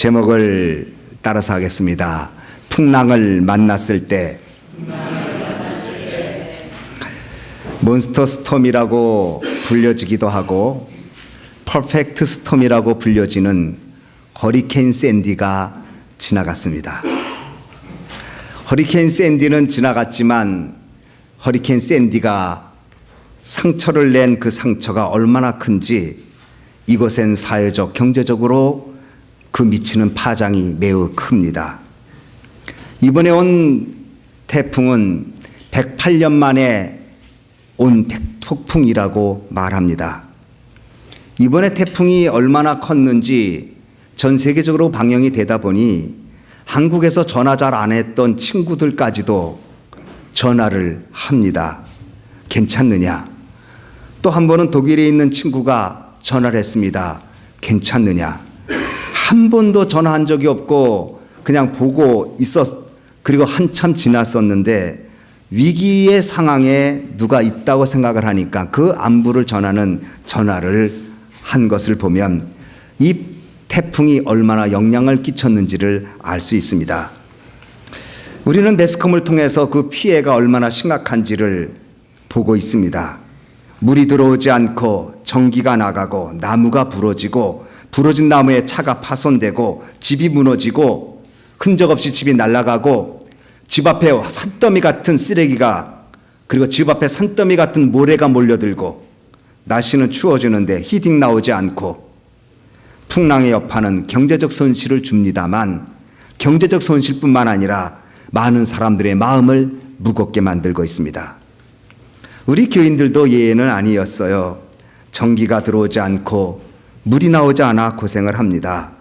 제목을 따라서 하겠습니다. 풍랑을 만났을 때. 몬스터 스톰이라고 불려지기도 하고 퍼펙트 스톰이라고 불려지는 허리케인 샌디가 지나갔습니다. 허리케인 샌디는 지나갔지만 허리케인 샌디가 상처를 낸 그 상처가 얼마나 큰지 이곳엔 사회적, 경제적으로 그 미치는 파장이 매우 큽니다. 이번에 온 태풍은 108년 만에 온 폭풍이라고 말합니다. 이번에 태풍이 얼마나 컸는지 전 세계적으로 방영이 되다 보니 한국에서 전화 잘 안 했던 친구들까지도 전화를 합니다. 괜찮느냐? 또 한 번은 독일에 있는 친구가 전화를 했습니다. 괜찮느냐? 한 번도 전화한 적이 없고 그냥 보고 그리고 한참 지났었는데 위기의 상황에 누가 있다고 생각을 하니까 그 안부를 전하는 전화를 한 것을 보면 이 태풍이 얼마나 영향을 끼쳤는지를 알 수 있습니다. 우리는 매스컴을 통해서 그 피해가 얼마나 심각한지를 보고 있습니다. 물이 들어오지 않고 전기가 나가고 나무가 부러지고 부러진 나무에 차가 파손되고 집이 무너지고 흔적 없이 집이 날아가고 집 앞에 산더미 같은 쓰레기가 그리고 집 앞에 산더미 같은 모래가 몰려들고 날씨는 추워지는데 히팅 나오지 않고 풍랑의 여파는 경제적 손실을 줍니다만 경제적 손실뿐만 아니라 많은 사람들의 마음을 무겁게 만들고 있습니다. 우리 교인들도 예외는 아니었어요. 전기가 들어오지 않고 물이 나오지 않아 고생을 합니다.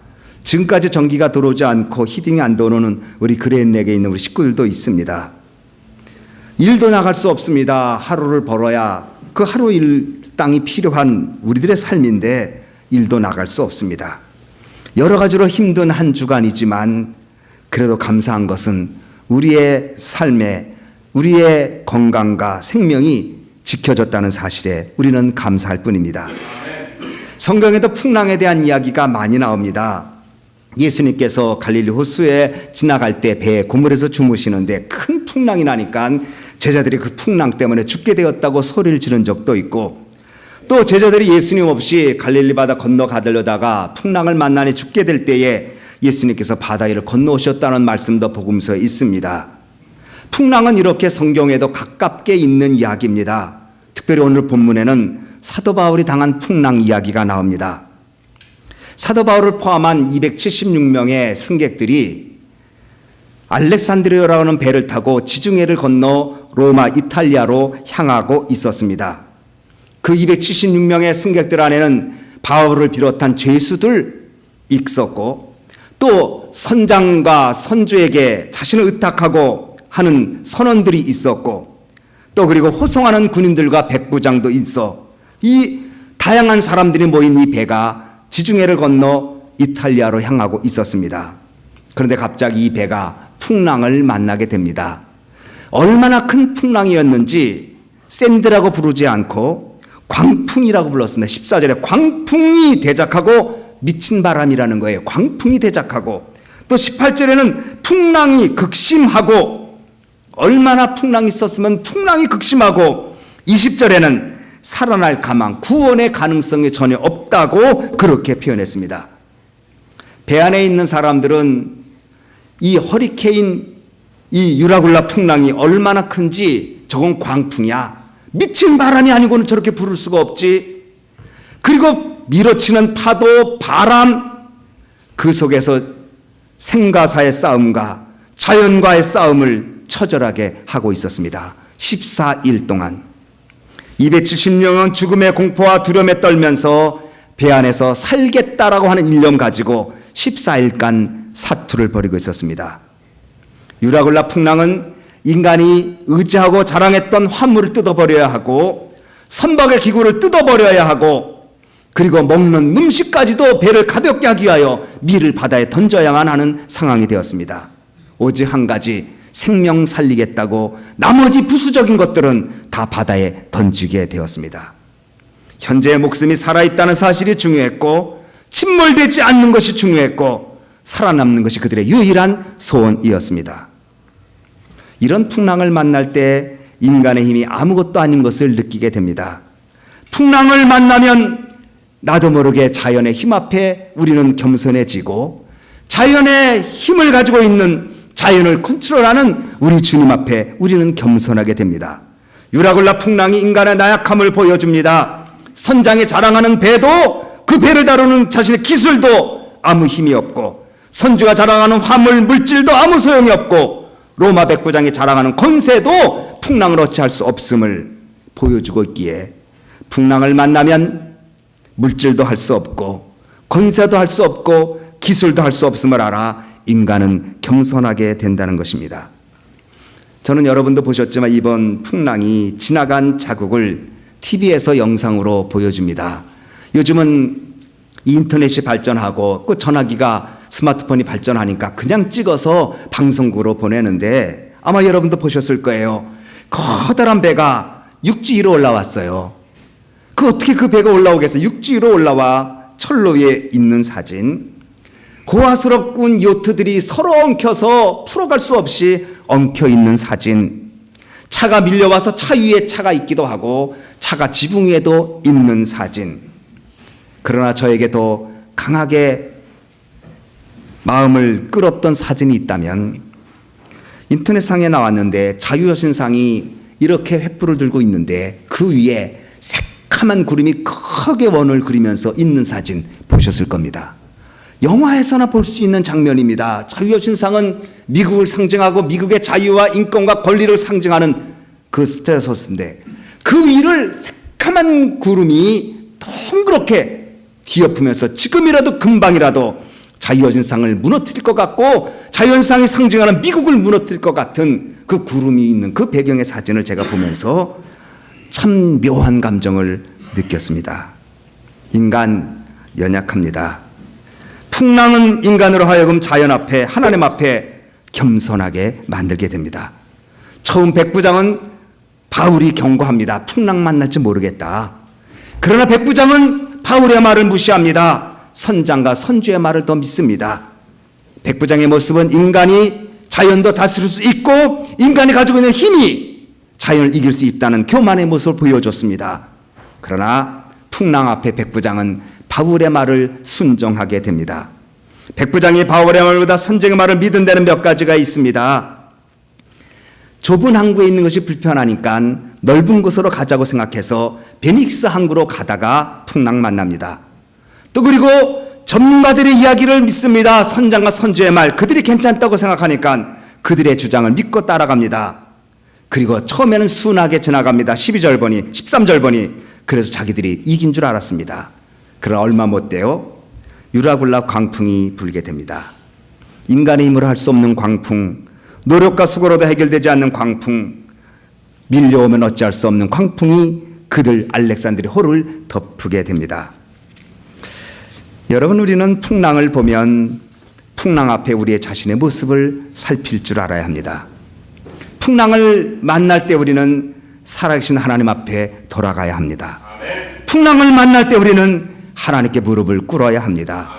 지금까지 전기가 들어오지 않고 히팅이 안 들어오는 우리 그레인에게 있는 우리 식구들도 있습니다. 일도 나갈 수 없습니다. 하루를 벌어야 그 하루 일당이 필요한 우리들의 삶인데 일도 나갈 수 없습니다. 여러 가지로 힘든 한 주간이지만 그래도 감사한 것은 우리의 삶에 우리의 건강과 생명이 지켜졌다는 사실에 우리는 감사할 뿐입니다. 성경에도 풍랑에 대한 이야기가 많이 나옵니다. 예수님께서 갈릴리 호수에 지나갈 때 배에 고물에서 주무시는데 큰 풍랑이 나니까 제자들이 그 풍랑 때문에 죽게 되었다고 소리를 지른 적도 있고 또 제자들이 예수님 없이 갈릴리 바다 건너가려다가 풍랑을 만나니 죽게 될 때에 예수님께서 바다 위를 건너오셨다는 말씀도 복음서에 있습니다. 풍랑은 이렇게 성경에도 가깝게 있는 이야기입니다. 특별히 오늘 본문에는 사도 바울이 당한 풍랑 이야기가 나옵니다. 사도 바울을 포함한 276명의 승객들이 알렉산드리아라고 하는 배를 타고 지중해를 건너 로마, 이탈리아로 향하고 있었습니다. 그 276명의 승객들 안에는 바울을 비롯한 죄수들 있었고 또 선장과 선주에게 자신을 의탁하고 하는 선원들이 있었고 또 그리고 호송하는 군인들과 백부장도 있어 이 다양한 사람들이 모인 이 배가 지중해를 건너 이탈리아로 향하고 있었습니다. 그런데 갑자기 이 배가 풍랑을 만나게 됩니다. 얼마나 큰 풍랑이었는지 샌드라고 부르지 않고 광풍이라고 불렀습니다. 14절에 광풍이 대작하고 미친 바람이라는 거예요. 광풍이 대작하고 또 18절에는 풍랑이 극심하고 얼마나 풍랑이 있었으면 풍랑이 극심하고 20절에는 살아날 가망, 구원의 가능성이 전혀 없다고 그렇게 표현했습니다. 배 안에 있는 사람들은 이 허리케인, 이 유라굴라 풍랑이 얼마나 큰지 저건 광풍이야. 미친 바람이 아니고는 저렇게 부를 수가 없지. 그리고 밀어치는 파도, 바람, 그 속에서 생과 사의 싸움과 자연과의 싸움을 처절하게 하고 있었습니다. 14일 동안 270명은 죽음의 공포와 두려움에 떨면서 배 안에서 살겠다라고 하는 일념 가지고 14일간 사투를 벌이고 있었습니다. 유라굴라 풍랑은 인간이 의지하고 자랑했던 화물을 뜯어버려야 하고 선박의 기구를 뜯어버려야 하고 그리고 먹는 음식까지도 배를 가볍게 하기 위하여 밀을 바다에 던져야만 하는 상황이 되었습니다. 오직 한 가지 생명 살리겠다고 나머지 부수적인 것들은 다 바다에 던지게 되었습니다. 현재의 목숨이 살아있다는 사실이 중요했고 침몰되지 않는 것이 중요했고 살아남는 것이 그들의 유일한 소원이었습니다. 이런 풍랑을 만날 때 인간의 힘이 아무것도 아닌 것을 느끼게 됩니다. 풍랑을 만나면 나도 모르게 자연의 힘 앞에 우리는 겸손해지고 자연의 힘을 가지고 있는 자연을 컨트롤하는 우리 주님 앞에 우리는 겸손하게 됩니다. 유라굴라 풍랑이 인간의 나약함을 보여줍니다. 선장에 자랑하는 배도 그 배를 다루는 자신의 기술도 아무 힘이 없고 선주가 자랑하는 화물 물질도 아무 소용이 없고 로마 백부장이 자랑하는 권세도 풍랑을 어찌할 수 없음을 보여주고 있기에 풍랑을 만나면 물질도 할 수 없고 권세도 할 수 없고 기술도 할 수 없음을 알아 인간은 겸손하게 된다는 것입니다. 저는 여러분도 보셨지만 이번 풍랑이 지나간 자국을 TV에서 영상으로 보여줍니다. 요즘은 인터넷이 발전하고 그 전화기가 스마트폰이 발전하니까 그냥 찍어서 방송국으로 보내는데 아마 여러분도 보셨을 거예요. 커다란 배가 육지 위로 올라왔어요. 어떻게 그 배가 올라오겠어요? 육지 위로 올라와 철로 위에 있는 사진. 고화스럽군 요트들이 서로 엉켜서 풀어갈 수 없이 엉켜 있는 사진. 차가 밀려와서 차 위에 차가 있기도 하고 차가 지붕 위에도 있는 사진. 그러나 저에게도 강하게 마음을 끌었던 사진이 있다면 인터넷상에 나왔는데 자유여신상이 이렇게 횃불을 들고 있는데 그 위에 새카만 구름이 크게 원을 그리면서 있는 사진 보셨을 겁니다. 영화에서나 볼 수 있는 장면입니다. 자유여신상은 미국을 상징하고 미국의 자유와 인권과 권리를 상징하는 그 스텔라서스인데 그 위를 새카만 구름이 동그랗게 뒤엎으면서 지금이라도 금방이라도 자유여신상을 무너뜨릴 것 같고 자유여신상이 상징하는 미국을 무너뜨릴 것 같은 그 구름이 있는 그 배경의 사진을 제가 보면서 참 묘한 감정을 느꼈습니다. 인간 연약합니다. 풍랑은 인간으로 하여금 자연 앞에 하나님 앞에 겸손하게 만들게 됩니다. 처음 백부장은 바울이 경고합니다. 풍랑 만날지 모르겠다. 그러나 백부장은 바울의 말을 무시합니다. 선장과 선주의 말을 더 믿습니다. 백부장의 모습은 인간이 자연도 다스릴 수 있고 인간이 가지고 있는 힘이 자연을 이길 수 있다는 교만의 모습을 보여줬습니다. 그러나 풍랑 앞에 백부장은 바울의 말을 순종하게 됩니다. 백부장이 바울의 말보다 선장의 말을 믿은 데는 몇 가지가 있습니다. 좁은 항구에 있는 것이 불편하니까 넓은 곳으로 가자고 생각해서 베닉스 항구로 가다가 풍랑 만납니다. 또 그리고 전문가들의 이야기를 믿습니다. 선장과 선주의 말, 그들이 괜찮다고 생각하니까 그들의 주장을 믿고 따라갑니다. 그리고 처음에는 순하게 지나갑니다. 12절 보니 13절 보니 그래서 자기들이 이긴 줄 알았습니다. 그러나 얼마 못 돼요. 유라굴라 광풍이 불게 됩니다. 인간의 힘으로 할 수 없는 광풍, 노력과 수고로도 해결되지 않는 광풍, 밀려오면 어찌할 수 없는 광풍이 그들 알렉산드리 호를 덮게 됩니다. 여러분, 우리는 풍랑을 보면 풍랑 앞에 우리의 자신의 모습을 살필 줄 알아야 합니다. 풍랑을 만날 때 우리는 살아계신 하나님 앞에 돌아가야 합니다. 풍랑을 만날 때 우리는 하나님께 무릎을 꿇어야 합니다.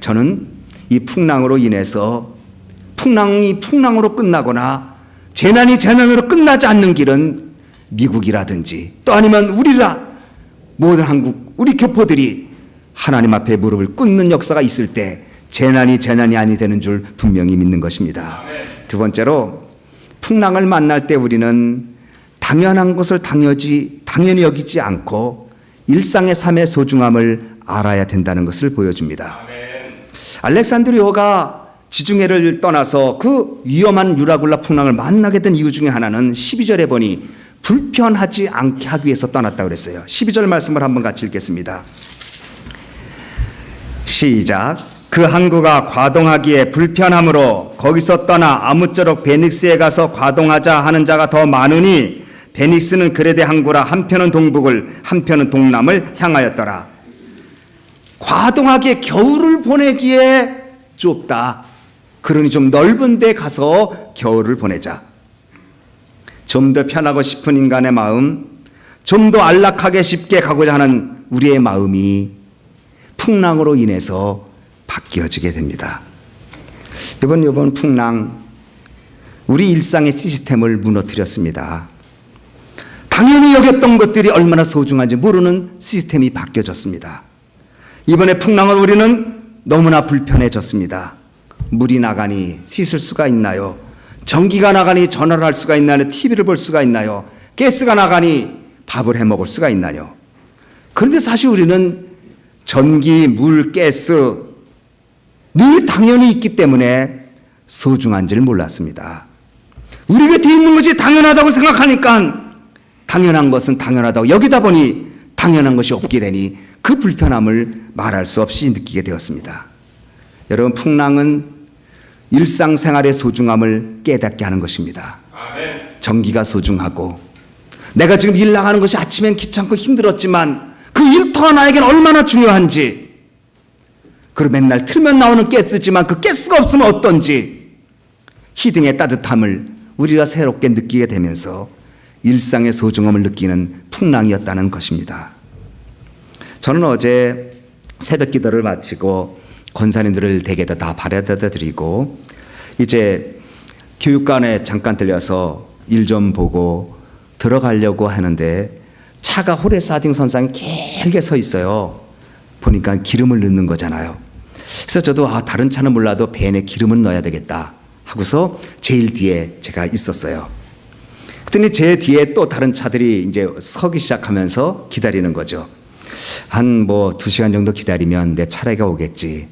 저는 이 풍랑으로 인해서 풍랑이 풍랑으로 끝나거나 재난이 재난으로 끝나지 않는 길은 미국이라든지 또 아니면 우리라 모든 한국 우리 교포들이 하나님 앞에 무릎을 꿇는 역사가 있을 때 재난이 아니 되는 줄 분명히 믿는 것입니다. 두 번째로 풍랑을 만날 때 우리는 당연한 것을 당연히 여기지 않고 일상의 삶의 소중함을 알아야 된다는 것을 보여줍니다. 알렉산드리호가 지중해를 떠나서 그 위험한 유라굴라 풍랑을 만나게 된 이유 중에 하나는 12절에 보니 불편하지 않게 하기 위해서 떠났다고 그랬어요. 12절 말씀을 한번 같이 읽겠습니다. 시작. 그 항구가 과동하기에 불편함으로 거기서 떠나 아무쪼록 베닉스에 가서 과동하자 하는 자가 더 많으니 베닉스는 그레데 항구라 한편은 동북을 한편은 동남을 향하였더라. 과동하기에 겨울을 보내기에 좁다. 그러니 좀 넓은 데 가서 겨울을 보내자. 좀 더 편하고 싶은 인간의 마음, 좀 더 안락하게 쉽게 가고자 하는 우리의 마음이 풍랑으로 인해서 바뀌어지게 됩니다. 이번 풍랑 우리 일상의 시스템을 무너뜨렸습니다. 당연히 여겼던 것들이 얼마나 소중한지 모르는 시스템이 바뀌어졌습니다. 이번에 풍랑을 우리는 너무나 불편해졌습니다. 물이 나가니 씻을 수가 있나요? 전기가 나가니 전화를 할 수가 있나요? TV를 볼 수가 있나요? 가스가 나가니 밥을 해 먹을 수가 있나요? 그런데 사실 우리는 전기, 물, 가스 늘 당연히 있기 때문에 소중한지를 몰랐습니다. 우리 곁에 있는 것이 당연하다고 생각하니까 당연한 것은 당연하다고 여기다 보니 당연한 것이 없게 되니 그 불편함을 말할 수 없이 느끼게 되었습니다. 여러분, 풍랑은 일상생활의 소중함을 깨닫게 하는 것입니다. 전기가 소중하고 내가 지금 일 나가는 것이 아침엔 귀찮고 힘들었지만 그 일터가 나에겐 얼마나 중요한지, 그리고 맨날 틀면 나오는 가스지만 그 가스가 없으면 어떤지 희등의 따뜻함을 우리가 새롭게 느끼게 되면서 일상의 소중함을 느끼는 풍랑이었다는 것입니다. 저는 어제 새벽 기도를 마치고 권사님들을 댁에다 다 바래다 드리고 이제 교육관에 잠깐 들려서 일 좀 보고 들어가려고 하는데 차가 호레사딩 선상에 길게 서 있어요. 보니까 기름을 넣는 거잖아요. 그래서 저도 다른 차는 몰라도 벤에 기름은 넣어야 되겠다 하고서 제일 뒤에 제가 있었어요. 그랬더니 제 뒤에 또 다른 차들이 이제 서기 시작하면서 기다리는 거죠. 한 2시간 정도 기다리면 내 차례가 오겠지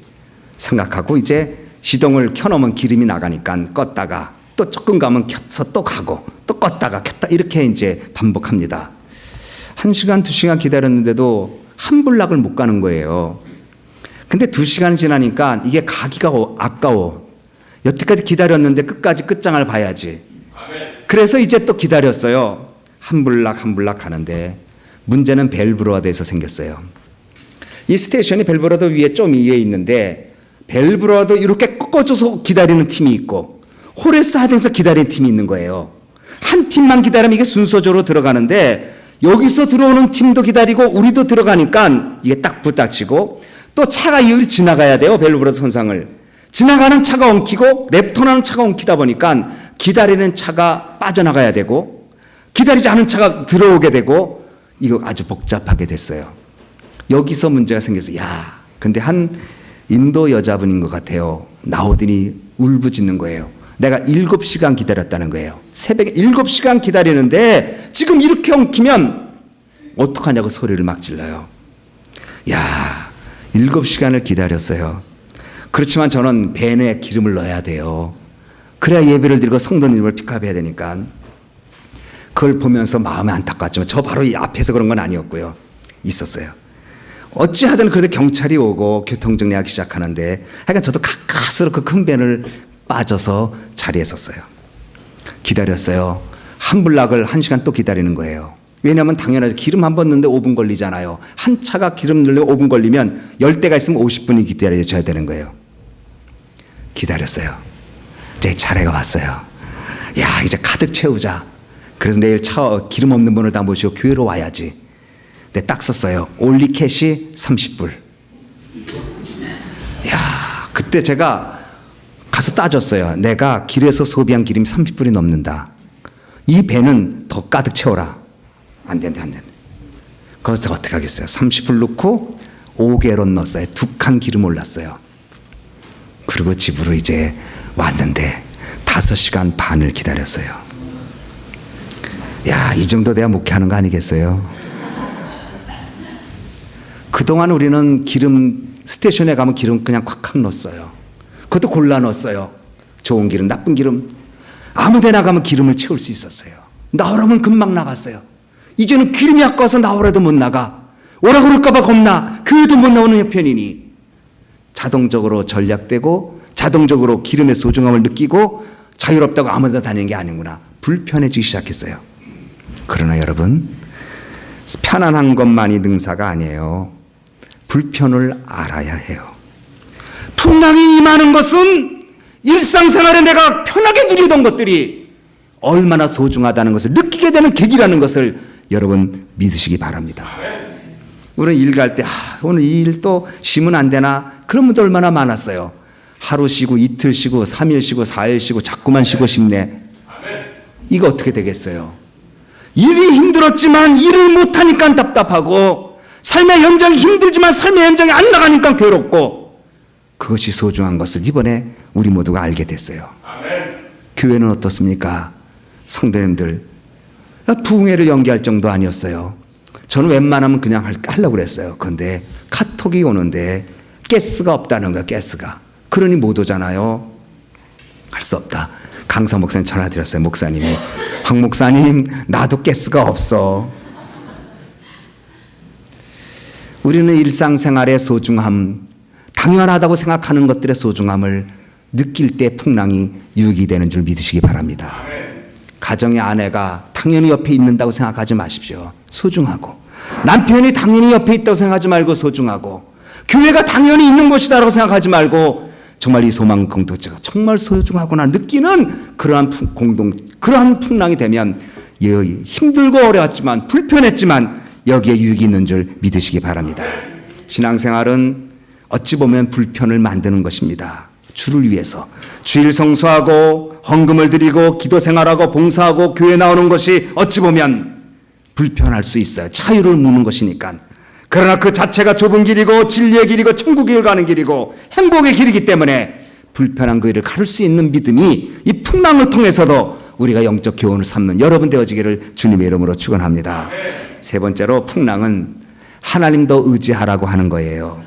생각하고 이제 시동을 켜놓으면 기름이 나가니까 껐다가 또 조금 가면 켜서 또 가고 또 껐다가 켰다 이렇게 이제 반복합니다. 1시간, 2시간 기다렸는데도 한 블락을 못 가는 거예요. 근데 2시간 지나니까 이게 가기가 아까워. 여태까지 기다렸는데 끝까지 끝장을 봐야지. 그래서 이제 또 기다렸어요. 한 블락 한 블락 가는데 문제는 벨브로아드에서 생겼어요. 이 스테이션이 벨브로아드 위에 좀 위에 있는데 벨브로아드 이렇게 꺾어줘서 기다리는 팀이 있고 호레스하드에서 기다리는 팀이 있는 거예요. 한 팀만 기다리면 이게 순서적으로 들어가는데 여기서 들어오는 팀도 기다리고 우리도 들어가니까 이게 딱 부딪히고 또 차가 이걸 지나가야 돼요. 벨브로아드 선상을. 지나가는 차가 엉키고 랩턴하는 차가 엉키다 보니까 기다리는 차가 빠져나가야 되고 기다리지 않은 차가 들어오게 되고 이거 아주 복잡하게 됐어요. 여기서 문제가 생겨서 근데 한 인도 여자분인 것 같아요. 나오더니 울부짖는 거예요. 내가 7시간 기다렸다는 거예요. 새벽에 7시간 기다리는데 지금 이렇게 엉키면 어떡하냐고 소리를 막 질러요. 7시간을 기다렸어요. 그렇지만 저는 벤에 기름을 넣어야 돼요. 그래야 예배를 드리고 성도님을 픽업해야 되니까. 그걸 보면서 마음이 안타까웠지만 저 바로 이 앞에서 그런 건 아니었고요. 있었어요. 어찌하든 그래도 경찰이 오고 교통정리하기 시작하는데 하여간 저도 가까스로 그 큰 벤을 빠져서 자리에 섰어요. 기다렸어요. 한 블락을 1시간 또 기다리는 거예요. 왜냐하면 당연하죠. 기름 한 번 넣는데 5분 걸리잖아요. 한 차가 기름 넣으려면 5분 걸리면 10대가 있으면 50분이 기다려줘야 되는 거예요. 기다렸어요. 제 차례가 왔어요. 이제 가득 채우자. 그래서 내일 기름 없는 분을 다 모시고 교회로 와야지. 근데 딱 썼어요. 올리 캐시 30불. 그때 제가 가서 따졌어요. 내가 길에서 소비한 기름이 30불이 넘는다. 이 배는 더 가득 채워라. 안 된다. 거기서 어떻게 하겠어요? 30불 넣고 5개론 넣었어요. 2칸 기름 올랐어요. 그리고 집으로 이제 왔는데 5시간 반을 기다렸어요. 이 정도 돼야 목회하는 거 아니겠어요? 그동안 우리는 기름 스테이션에 가면 기름 그냥 콱콱 넣었어요. 그것도 골라 넣었어요. 좋은 기름, 나쁜 기름. 아무 데나 가면 기름을 채울 수 있었어요. 나오라면 금방 나갔어요. 이제는 기름이 아까워서 나오라도 못 나가. 오라 그럴까 봐 겁나. 교회도 못 나오는 형편이니 자동적으로 전략되고 자동적으로 기름의 소중함을 느끼고 자유롭다고 아무 데나 다니는 게 아니구나. 불편해지기 시작했어요. 그러나 여러분, 편안한 것만이 능사가 아니에요. 불편을 알아야 해요. 풍랑이 임하는 것은 일상생활에 내가 편하게 누리던 것들이 얼마나 소중하다는 것을 느끼게 되는 계기라는 것을 여러분 믿으시기 바랍니다. 우리는 일 갈 때 오늘 이 일 또 쉬면 안 되나 그런 분들 얼마나 많았어요. 하루 쉬고 이틀 쉬고 3일 쉬고 4일 쉬고 자꾸만 쉬고 싶네. 이거 어떻게 되겠어요? 일이 힘들었지만 일을 못하니까 답답하고, 삶의 현장이 힘들지만 삶의 현장이 안 나가니까 괴롭고, 그것이 소중한 것을 이번에 우리 모두가 알게 됐어요. 교회는 어떻습니까? 성도님들, 부흥회를 연기할 정도 아니었어요. 저는 웬만하면 그냥 하려고 그랬어요. 그런데 카톡이 오는데 가스가 없다는 거야, 가스가. 그러니 못 오잖아요. 할 수 없다. 강사 목사님 전화 드렸어요. 목사님이, 황 목사님, 나도 가스가 없어. 우리는 일상생활의 소중함, 당연하다고 생각하는 것들의 소중함을 느낄 때 풍랑이 유익이 되는 줄 믿으시기 바랍니다. 가정의 아내가 당연히 옆에 있는다고 생각하지 마십시오. 소중하고, 남편이 당연히 옆에 있다고 생각하지 말고 소중하고, 교회가 당연히 있는 곳이다라고 생각하지 말고, 정말 이 소망 공동체가 정말 소중하구나 느끼는 그러한 그러한 풍랑이 되면, 힘들고 어려웠지만 불편했지만 여기에 유익이 있는 줄 믿으시기 바랍니다. 신앙생활은 어찌 보면 불편을 만드는 것입니다. 주를 위해서 주일 성수하고 헌금을 드리고 기도 생활하고 봉사하고 교회 나오는 것이 어찌 보면 불편할 수 있어요. 자유를 묻는 것이니까. 그러나 그 자체가 좁은 길이고 진리의 길이고 천국의 길 가는 길이고 행복의 길이기 때문에 불편한 그 길을 가를 수 있는 믿음이 이 풍랑을 통해서도 우리가 영적 교훈을 삼는 여러분 되어지기를 주님의 이름으로 축원합니다. 세 번째로, 풍랑은 하나님 더 의지하라고 하는 거예요.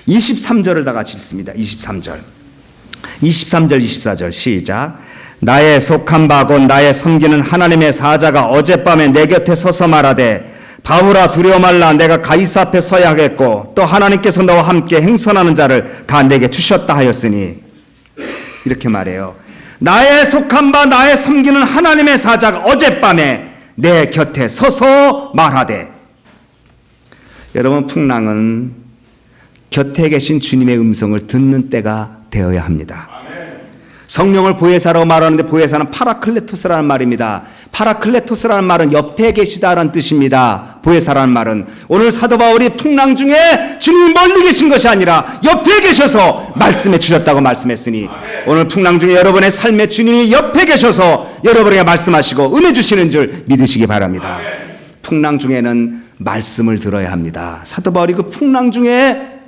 23절을 다 같이 읽습니다. 23절, 24절 시작. 나의 속한 바 곧 나의 섬기는 하나님의 사자가 어젯밤에 내 곁에 서서 말하되, 바울아 두려워 말라, 내가 가이사 앞에 서야 하겠고 또 하나님께서 너와 함께 행선하는 자를 다 내게 주셨다 하였으니. 이렇게 말해요. 나의 속한 바 나의 섬기는 하나님의 사자가 어젯밤에 내 곁에 서서 말하되. 여러분, 풍랑은 곁에 계신 주님의 음성을 듣는 때가 되어야 합니다. 성령을 보혜사라고 말하는데 보혜사는 파라클레토스라는 말입니다. 파라클레토스라는 말은 옆에 계시다라는 뜻입니다. 보혜사라는 말은, 오늘 사도 바울이 풍랑 중에 주님이 멀리 계신 것이 아니라 옆에 계셔서 말씀해 주셨다고 말씀했으니, 오늘 풍랑 중에 여러분의 삶에 주님이 옆에 계셔서 여러분에게 말씀하시고 은혜 주시는 줄 믿으시기 바랍니다. 풍랑 중에는 말씀을 들어야 합니다. 사도 바울이 그 풍랑 중에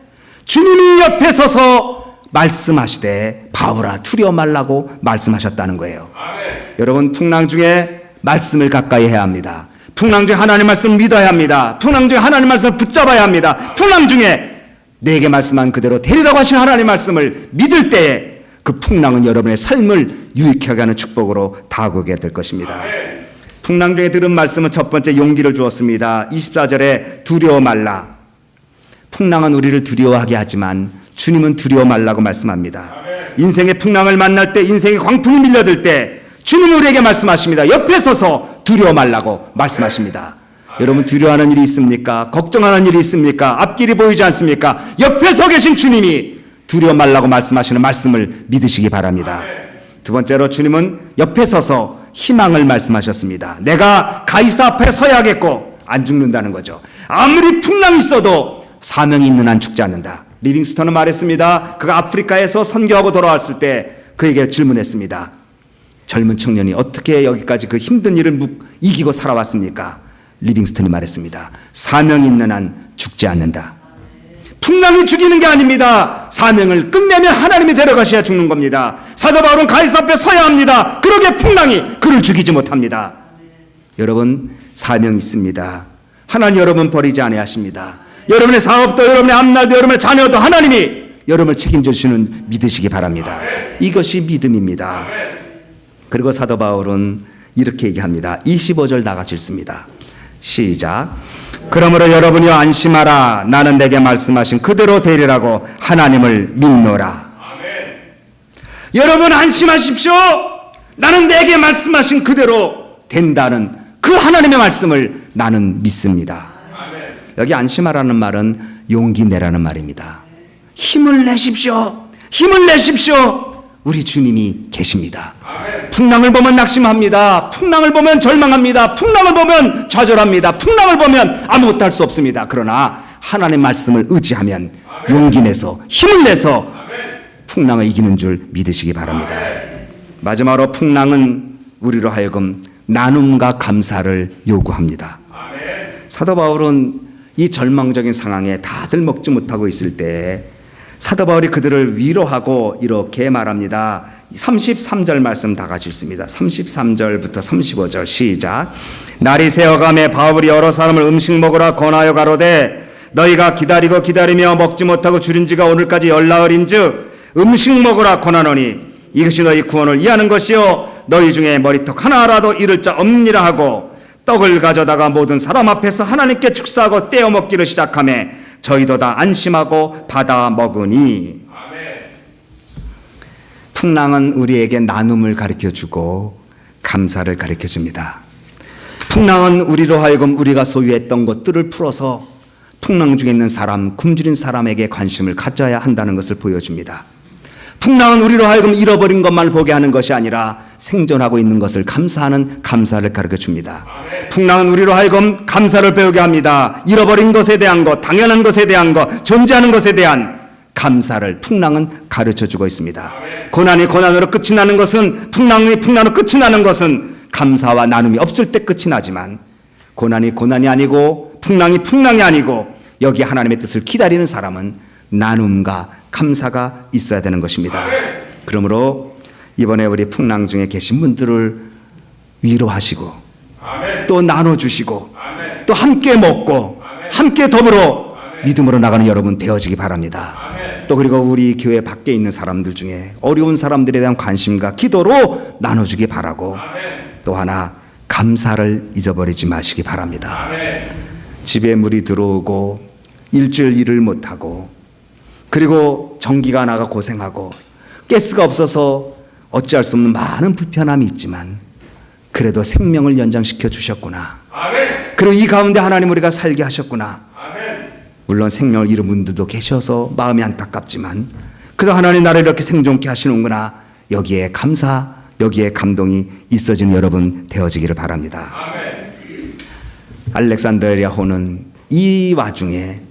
주님이 옆에 서서 말씀하시되 바울아 두려워 말라고 말씀하셨다는 거예요. 여러분, 풍랑 중에 말씀을 가까이 해야 합니다. 풍랑 중에 하나님 말씀을 믿어야 합니다. 풍랑 중에 하나님 말씀을 붙잡아야 합니다. 풍랑 중에 내게 말씀한 그대로 되리라고 하신 하나님 말씀을 믿을 때에 그 풍랑은 여러분의 삶을 유익하게 하는 축복으로 다가오게 될 것입니다. 풍랑 중에 들은 말씀은 첫 번째 용기를 주었습니다. 24절에 두려워 말라. 풍랑은 우리를 두려워하게 하지만 주님은 두려워 말라고 말씀합니다. 인생의 풍랑을 만날 때, 인생의 광풍이 밀려들 때 주님은 우리에게 말씀하십니다. 옆에 서서 두려워 말라고 말씀하십니다. 여러분, 두려워하는 일이 있습니까? 걱정하는 일이 있습니까? 앞길이 보이지 않습니까? 옆에 서 계신 주님이 두려워 말라고 말씀하시는 말씀을 믿으시기 바랍니다. 두 번째로, 주님은 옆에 서서 희망을 말씀하셨습니다. 내가 가이사 앞에 서야겠고, 안 죽는다는 거죠. 아무리 풍랑이 있어도 사명이 있는 한 죽지 않는다. 리빙스턴은 말했습니다. 그가 아프리카에서 선교하고 돌아왔을 때 그에게 질문했습니다. 젊은 청년이 어떻게 여기까지 그 힘든 일을 이기고 살아왔습니까? 리빙스턴이 말했습니다. 사명이 있는 한 죽지 않는다. 풍랑이 죽이는 게 아닙니다. 사명을 끝내면 하나님이 데려가셔야 죽는 겁니다. 사도 바울은 가이사 앞에 서야 합니다. 그러게 풍랑이 그를 죽이지 못합니다. 여러분, 사명이 있습니다. 하나님 여러분 버리지 아니하십니다. 여러분의 사업도, 여러분의 앞날도, 여러분의 자녀도 하나님이 여러분을 책임져 주시는 믿으시기 바랍니다. 이것이 믿음입니다. 그리고 사도 바울은 이렇게 얘기합니다. 25절 다 같이 읽습니다. 시작. 그러므로 여러분이 안심하라. 나는 내게 말씀하신 그대로 되리라고 하나님을 믿노라. 여러분 안심하십시오. 나는 내게 말씀하신 그대로 된다는 그 하나님의 말씀을 나는 믿습니다. 여기 안심하라는 말은 용기 내라는 말입니다. 힘을 내십시오. 힘을 내십시오. 우리 주님이 계십니다. 풍랑을 보면 낙심합니다. 풍랑을 보면 절망합니다. 풍랑을 보면 좌절합니다. 풍랑을 보면 아무것도 할 수 없습니다. 그러나 하나님의 말씀을 의지하면 용기 내서 힘을 내서 풍랑을 이기는 줄 믿으시기 바랍니다. 마지막으로 풍랑은 우리로 하여금 나눔과 감사를 요구합니다. 사도 바울은 이 절망적인 상황에 다들 먹지 못하고 있을 때 사도 바울이 그들을 위로하고 이렇게 말합니다. 33절 말씀 다 같이 읽습니다. 33절부터 35절 시작. 날이 새어가매 바울이 여러 사람을 음식 먹으라 권하여 가로되 너희가 기다리며 먹지 못하고 줄인 지가 오늘까지 열나흘인즉 음식 먹으라 권하노니 이것이 너희 구원을 이하는 것이요 너희 중에 머리턱 하나라도 잃을 자 없니라 하고 떡을 가져다가 모든 사람 앞에서 하나님께 축사하고 떼어 먹기를 시작하매 저희도 다 안심하고 받아 먹으니. 풍랑은 우리에게 나눔을 가르쳐주고 감사를 가르쳐줍니다. 풍랑은 우리로 하여금 우리가 소유했던 것들을 풀어서 풍랑 중에 있는 사람, 굶주린 사람에게 관심을 가져야 한다는 것을 보여줍니다. 풍랑은 우리로 하여금 잃어버린 것만 보게 하는 것이 아니라 생존하고 있는 것을 감사하는 감사를 가르쳐줍니다. 풍랑은 우리로 하여금 감사를 배우게 합니다. 잃어버린 것에 대한 것, 당연한 것에 대한 것, 존재하는 것에 대한 감사를 풍랑은 가르쳐주고 있습니다. 고난이 고난으로 끝이 나는 것은, 풍랑이 풍랑으로 끝이 나는 것은 감사와 나눔이 없을 때 끝이 나지만 고난이 고난이 아니고 풍랑이 풍랑이 아니고 여기 하나님의 뜻을 기다리는 사람은 나눔과 감사가 있어야 되는 것입니다. 그러므로 이번에 우리 풍랑 중에 계신 분들을 위로하시고 또 나눠주시고 또 함께 먹고 함께 더불어 믿음으로 나가는 여러분 되어지기 바랍니다. 또 그리고 우리 교회 밖에 있는 사람들 중에 어려운 사람들에 대한 관심과 기도로 나눠주기 바라고 또 하나 감사를 잊어버리지 마시기 바랍니다. 집에 물이 들어오고 일주일 일을 못하고 그리고 전기가 나가 고생하고 가스가 없어서 어찌할 수 없는 많은 불편함이 있지만 그래도 생명을 연장시켜 주셨구나. 그리고 이 가운데 하나님 우리가 살게 하셨구나. 물론 생명을 잃은 분들도 계셔서 마음이 안타깝지만 그래도 하나님 나를 이렇게 생존케 하시는구나. 여기에 감사, 여기에 감동이 있어지는 여러분 되어지기를 바랍니다. 알렉산드리아호는 이 와중에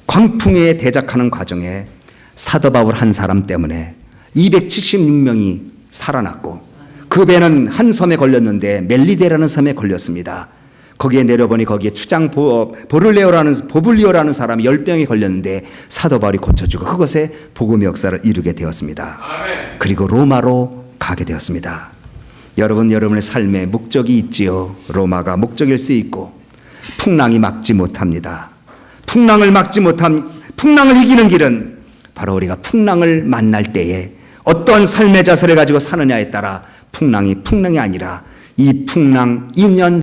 광풍에 대적하는 과정에 사도 바울 한 사람 때문에 276명이 살아났고 그 배는 한 섬에 걸렸는데 멜리데라는 섬에 걸렸습니다. 거기에 내려보니 거기에 추장 보블리오라는 사람이 10병이 걸렸는데 사도 바울이 고쳐주고 그것에 복음의 역사를 이루게 되었습니다. 그리고 로마로 가게 되었습니다. 여러분의 삶에 목적이 있지요. 로마가 목적일 수 있고 풍랑이 막지 못합니다. 풍랑을 이기는 길은 바로 우리가 풍랑을 만날 때에 어떠한 삶의 자세를 가지고 사느냐에 따라 풍랑이 아니라 이 풍랑 2년